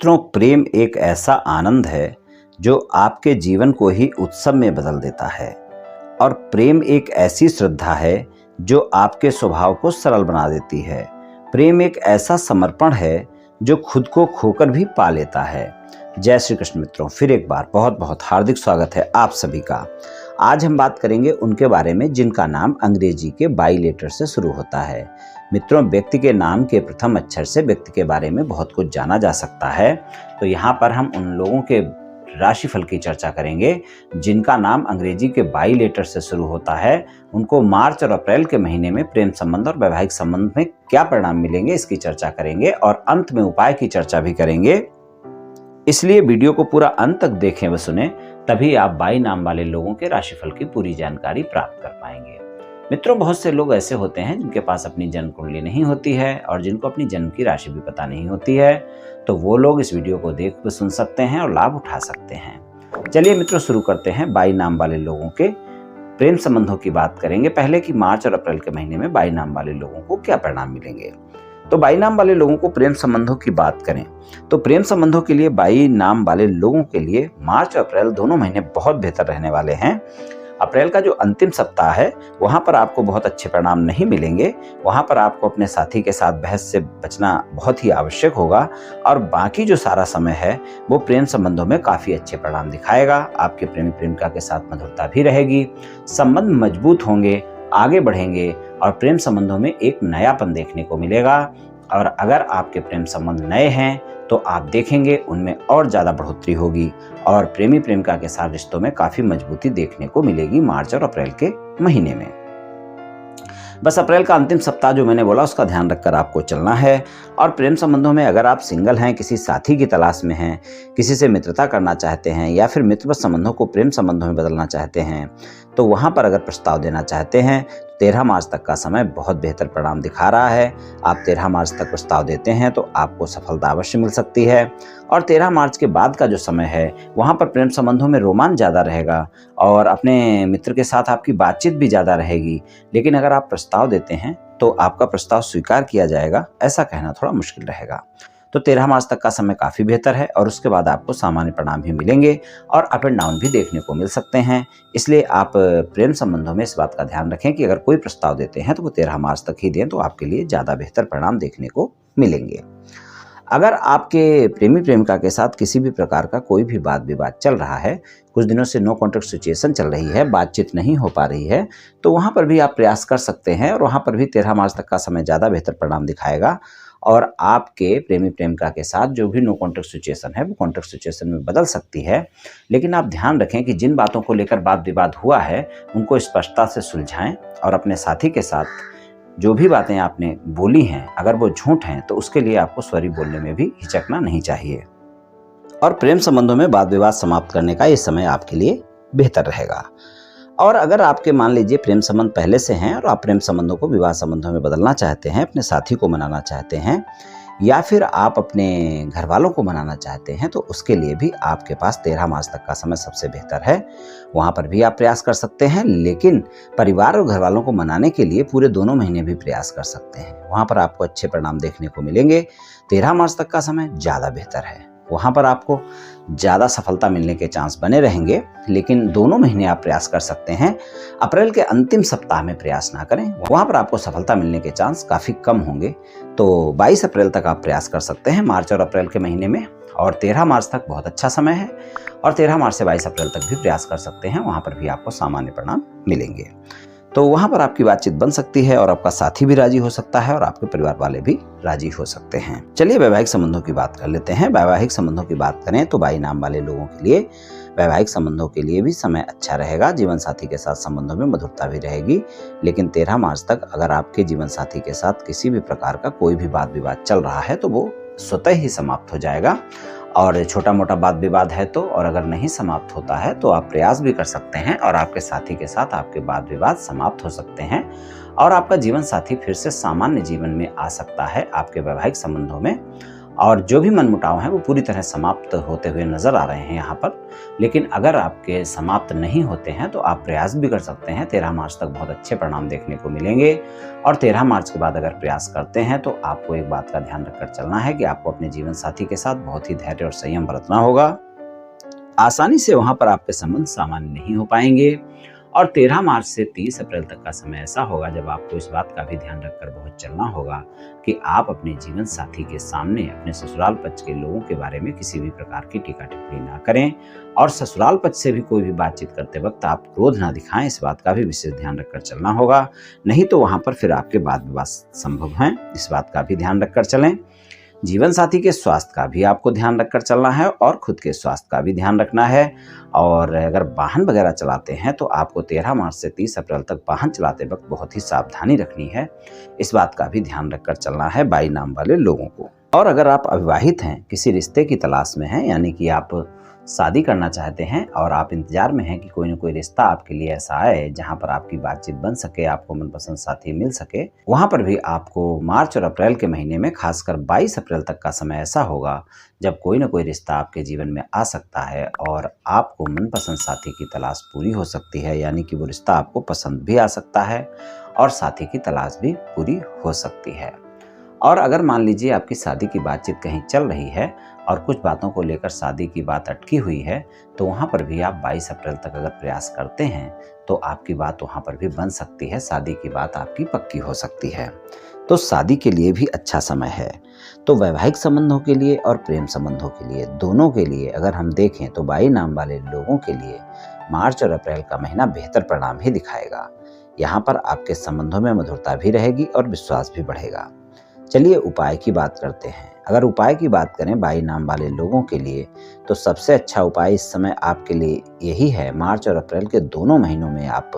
मित्रों, प्रेम एक ऐसा आनंद है जो आपके जीवन को ही उत्सव में बदल देता है। और प्रेम एक ऐसी श्रद्धा है जो आपके स्वभाव को सरल बना देती है। प्रेम एक ऐसा समर्पण है जो खुद को खोकर भी पा लेता है। जय श्री कृष्ण मित्रों, फिर एक बार बहुत बहुत हार्दिक स्वागत है आप सभी का। आज हम बात करेंगे उनके बारे में जिनका नाम अंग्रेजी के बाई लेटर से शुरू होता है। मित्रों, व्यक्ति के नाम के प्रथम अक्षर से व्यक्ति के बारे में बहुत कुछ जाना जा सकता है। तो यहाँ पर हम उन लोगों के राशिफल की चर्चा करेंगे जिनका नाम अंग्रेजी के बाई लेटर से शुरू होता है। उनको मार्च और अप्रैल के महीने में प्रेम संबंध और वैवाहिक संबंध में क्या परिणाम मिलेंगे, इसकी चर्चा करेंगे और अंत में उपाय की चर्चा भी करेंगे। इसलिए वीडियो को पूरा अंत तक देखें व सुने, तभी आप बाई नाम वाले लोगों के राशिफल की पूरी जानकारी प्राप्त कर पाएंगे। मित्रों, बहुत से लोग ऐसे होते हैं जिनके पास अपनी जन्म कुंडली नहीं होती है और जिनको अपनी जन्म की राशि भी पता नहीं होती है। तो वो लोग इस वीडियो को देख व सुन सकते हैं और लाभ उठा सकते हैं। चलिए मित्रों, शुरू करते हैं। बाई नाम वाले लोगों के प्रेम संबंधों की बात करेंगे पहले कि मार्च और अप्रैल के महीने में बाई नाम वाले लोगों को क्या परिणाम मिलेंगे। तो बाई नाम वाले लोगों को प्रेम संबंधों की बात करें तो प्रेम संबंधों के लिए बाई नाम वाले लोगों के लिए मार्च और अप्रैल दोनों महीने बहुत बेहतर रहने वाले हैं। अप्रैल का जो अंतिम सप्ताह है वहां पर आपको बहुत अच्छे परिणाम नहीं मिलेंगे। वहां पर आपको अपने साथी के साथ बहस से बचना बहुत ही आवश्यक होगा और बाकी जो सारा समय है वो प्रेम संबंधों में काफी अच्छे परिणाम दिखाएगा। आपके प्रेमी प्रेमिका के साथ मधुरता भी रहेगी, संबंध मजबूत होंगे, आगे बढ़ेंगे और प्रेम संबंधों में एक नयापन देखने को मिलेगा। और अगर आपके प्रेम संबंध नए हैं तो आप देखेंगे उनमें और ज़्यादा बढ़ोतरी होगी और प्रेमी प्रेमिका के साथ रिश्तों में काफ़ी मजबूती देखने को मिलेगी मार्च और अप्रैल के महीने में। बस अप्रैल का अंतिम सप्ताह जो मैंने बोला उसका ध्यान रखकर आपको चलना है। और प्रेम संबंधों में अगर आप सिंगल हैं, किसी साथी की तलाश में हैं, किसी से मित्रता करना चाहते हैं या फिर मित्रवत संबंधों को प्रेम संबंधों में बदलना चाहते हैं, तो वहाँ पर अगर प्रस्ताव देना चाहते हैं तो 13 मार्च तक का समय बहुत बेहतर परिणाम दिखा रहा है। आप 13 मार्च तक प्रस्ताव देते हैं तो आपको सफलता अवश्य मिल सकती है। और 13 मार्च के बाद का जो समय है वहाँ पर प्रेम संबंधों में रोमांच ज़्यादा रहेगा और अपने मित्र के साथ आपकी बातचीत भी ज़्यादा रहेगी। लेकिन अगर आप प्रस्ताव देते हैं तो आपका प्रस्ताव स्वीकार किया जाएगा, ऐसा कहना थोड़ा मुश्किल रहेगा। तो 13 मार्च तक का समय काफ़ी बेहतर है और उसके बाद आपको सामान्य परिणाम भी मिलेंगे और अप एंड डाउन भी देखने को मिल सकते हैं। इसलिए आप प्रेम संबंधों में इस बात का ध्यान रखें कि अगर कोई प्रस्ताव देते हैं तो वो 13 मार्च तक ही दें, तो आपके लिए ज़्यादा बेहतर परिणाम देखने को मिलेंगे। अगर आपके प्रेमी प्रेमिका के साथ किसी भी प्रकार का कोई भी वाद विवाद चल रहा है, कुछ दिनों से नो कॉन्टैक्ट सिचुएशन चल रही है, बातचीत नहीं हो पा रही है, तो वहाँ पर भी आप प्रयास कर सकते हैं और वहाँ पर भी 13 मार्च तक का समय ज़्यादा बेहतर परिणाम दिखाएगा और आपके प्रेमी प्रेमिका के साथ जो भी नो कॉन्टैक्ट सिचुएशन है वो कॉन्टैक्ट सिचुएशन में बदल सकती है। लेकिन आप ध्यान रखें कि जिन बातों को लेकर वाद विवाद हुआ है उनको स्पष्टता से सुलझाएं और अपने साथी के साथ जो भी बातें आपने बोली हैं अगर वो झूठ हैं तो उसके लिए आपको सॉरी बोलने में भी हिचकना नहीं चाहिए। और प्रेम संबंधों में वाद विवाद समाप्त करने का ये समय आपके लिए बेहतर रहेगा। और अगर आपके मान लीजिए प्रेम संबंध पहले से हैं और आप प्रेम संबंधों को विवाह संबंधों में बदलना चाहते हैं, अपने साथी को मनाना चाहते हैं या फिर आप अपने घर वालों को मनाना चाहते हैं, तो उसके लिए भी आपके पास 13 मार्च तक का समय सबसे बेहतर है। वहाँ पर भी आप प्रयास कर सकते हैं, लेकिन परिवार और घर वालों को मनाने के लिए पूरे दोनों महीने भी प्रयास कर सकते हैं। वहाँ पर आपको अच्छे परिणाम देखने को मिलेंगे। 13 मार्च तक का समय ज़्यादा बेहतर है, वहाँ पर आपको ज़्यादा सफलता मिलने के चांस बने रहेंगे। लेकिन दोनों महीने आप प्रयास कर सकते हैं। अप्रैल के अंतिम सप्ताह में प्रयास ना करें, वहाँ पर आपको सफलता मिलने के चांस काफ़ी कम होंगे। तो 22 अप्रैल तक आप प्रयास कर सकते हैं मार्च और अप्रैल के महीने में, और 13 मार्च तक बहुत अच्छा समय है और 13 मार्च से 22 अप्रैल तक भी प्रयास कर सकते हैं। वहाँ पर भी आपको सामान्य परिणाम मिलेंगे। तो वहाँ पर आपकी बातचीत बन सकती है और आपका साथी भी राजी हो सकता है और आपके परिवार वाले भी राजी हो सकते हैं। चलिए वैवाहिक संबंधों की बात कर लेते हैं। वैवाहिक संबंधों की बात करें तो बाई नाम वाले लोगों के लिए वैवाहिक संबंधों के लिए भी समय अच्छा रहेगा। जीवन साथी के साथ संबंधों में मधुरता भी रहेगी। लेकिन 13 मार्च तक अगर आपके जीवन साथी के साथ किसी भी प्रकार का कोई भी वाद विवाद चल रहा है तो वो स्वतः ही समाप्त हो जाएगा। और छोटा मोटा वाद विवाद है तो, और अगर नहीं समाप्त होता है तो आप प्रयास भी कर सकते हैं और आपके साथी के साथ आपके वाद विवाद समाप्त हो सकते हैं और आपका जीवन साथी फिर से सामान्य जीवन में आ सकता है आपके वैवाहिक संबंधों में। और जो भी मनमुटाव हैं वो पूरी तरह समाप्त होते हुए नजर आ रहे हैं यहाँ पर। लेकिन अगर आपके समाप्त नहीं होते हैं तो आप प्रयास भी कर सकते हैं। 13 मार्च तक बहुत अच्छे परिणाम देखने को मिलेंगे। और 13 मार्च के बाद अगर प्रयास करते हैं तो आपको एक बात का ध्यान रखकर चलना है कि आपको अपने जीवन साथी के साथ बहुत ही धैर्य और संयम बरतना होगा। आसानी से वहां पर आपके संबंध सामान्य नहीं हो पाएंगे। और 13 मार्च से 30 अप्रैल तक का समय ऐसा होगा जब आपको इस बात का भी ध्यान रखकर बहुत चलना होगा कि आप अपने जीवन साथी के सामने अपने ससुराल पक्ष के लोगों के बारे में किसी भी प्रकार की टीका टिप्पणी ना करें। और ससुराल पक्ष से भी कोई भी बातचीत करते वक्त आप क्रोध ना दिखाएं, इस बात का भी विशेष ध्यान रखकर चलना होगा। नहीं तो वहां पर फिर आपके वाद विवाद संभव हैं, इस बात का भी ध्यान रखकर चलें। जीवन साथी के स्वास्थ्य का भी आपको ध्यान रखकर चलना है और खुद के स्वास्थ्य का भी ध्यान रखना है। और अगर वाहन वगैरह चलाते हैं तो आपको 13 मार्च से 30 अप्रैल तक वाहन चलाते वक्त बहुत ही सावधानी रखनी है, इस बात का भी ध्यान रखकर चलना है 22 नाम वाले लोगों को। और अगर आप अविवाहित हैं, किसी रिश्ते की तलाश में हैं, यानी कि आप शादी करना चाहते हैं और आप इंतजार में हैं कि कोई न कोई रिश्ता आपके लिए ऐसा आए जहां पर आपकी बातचीत बन सके, आपको मनपसंद साथी मिल सके, वहां पर भी आपको मार्च और अप्रैल के महीने में खासकर 22 अप्रैल तक का समय ऐसा होगा जब कोई न कोई रिश्ता आपके जीवन में आ सकता है और आपको मनपसंद साथी की तलाश पूरी हो सकती है। यानी कि वो रिश्ता आपको पसंद भी आ सकता है और साथी की तलाश भी पूरी हो सकती है। और अगर मान लीजिए आपकी शादी की बातचीत कहीं चल रही है और कुछ बातों को लेकर शादी की बात अटकी हुई है, तो वहाँ पर भी आप 22 अप्रैल तक अगर प्रयास करते हैं तो आपकी बात वहाँ पर भी बन सकती है, शादी की बात आपकी पक्की हो सकती है। तो शादी के लिए भी अच्छा समय है। तो वैवाहिक संबंधों के लिए और प्रेम संबंधों के लिए, दोनों के लिए अगर हम देखें तो 22 नाम वाले लोगों के लिए मार्च और अप्रैल का महीना बेहतर परिणाम ही दिखाएगा। यहाँ पर आपके संबंधों में मधुरता भी रहेगी और विश्वास भी बढ़ेगा। चलिए उपाय की बात करते हैं। अगर उपाय की बात करें 22 नाम वाले लोगों के लिए, तो सबसे अच्छा उपाय इस समय आपके लिए यही है, मार्च और अप्रैल के दोनों महीनों में आप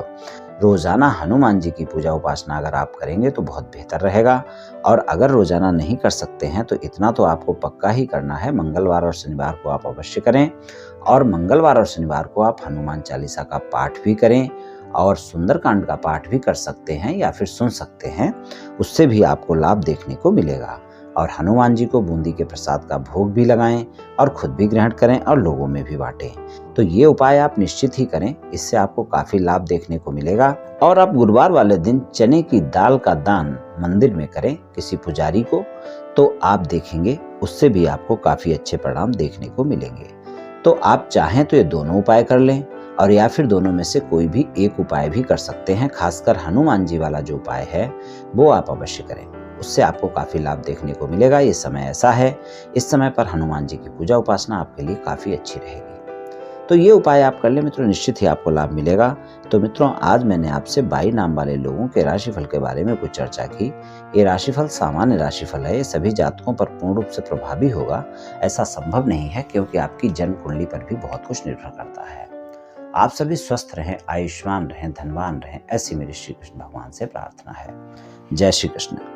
रोजाना हनुमान जी की पूजा उपासना अगर आप करेंगे तो बहुत बेहतर रहेगा। और अगर रोजाना नहीं कर सकते हैं तो इतना तो आपको पक्का ही करना है, मंगलवार और शनिवार को आप अवश्य करें। और मंगलवार और शनिवार को आप हनुमान चालीसा का पाठ भी करें और सुंदरकांड का पाठ भी कर सकते हैं या फिर सुन सकते हैं, उससे भी आपको लाभ देखने को मिलेगा। और हनुमान जी को बूंदी के प्रसाद का भोग भी लगाएं और खुद भी ग्रहण करें और लोगों में भी बांटें। तो ये उपाय आप निश्चित ही करें, इससे आपको काफी लाभ देखने को मिलेगा। और आप गुरुवार वाले दिन चने की दाल का दान मंदिर में करें किसी पुजारी को, तो आप देखेंगे उससे भी आपको काफी अच्छे परिणाम देखने को मिलेंगे। तो आप चाहें तो ये दोनों उपाय कर लें और या फिर दोनों में से कोई भी एक उपाय भी कर सकते हैं। खासकर हनुमान जी वाला जो उपाय है वो आप अवश्य करें, उससे आपको काफी लाभ देखने को मिलेगा। ये समय ऐसा है, इस समय पर हनुमान जी की पूजा उपासना आपके लिए काफी अच्छी रहेगी। तो ये उपाय आप कर ले मित्रों, निश्चित ही आपको लाभ मिलेगा। तो मित्रों, आज मैंने आपसे 22 नाम वाले लोगों के राशिफल के बारे में कुछ चर्चा की। ये राशिफल सामान्य राशिफल है, ये सभी जातकों पर पूर्ण रूप से प्रभावी होगा ऐसा संभव नहीं है, क्योंकि आपकी जन्म कुंडली पर भी बहुत कुछ निर्भर करता है। आप सभी स्वस्थ रहें, आयुष्मान रहें, धनवान रहें, ऐसी मेरी श्री कृष्ण भगवान से प्रार्थना है। जय श्री कृष्ण।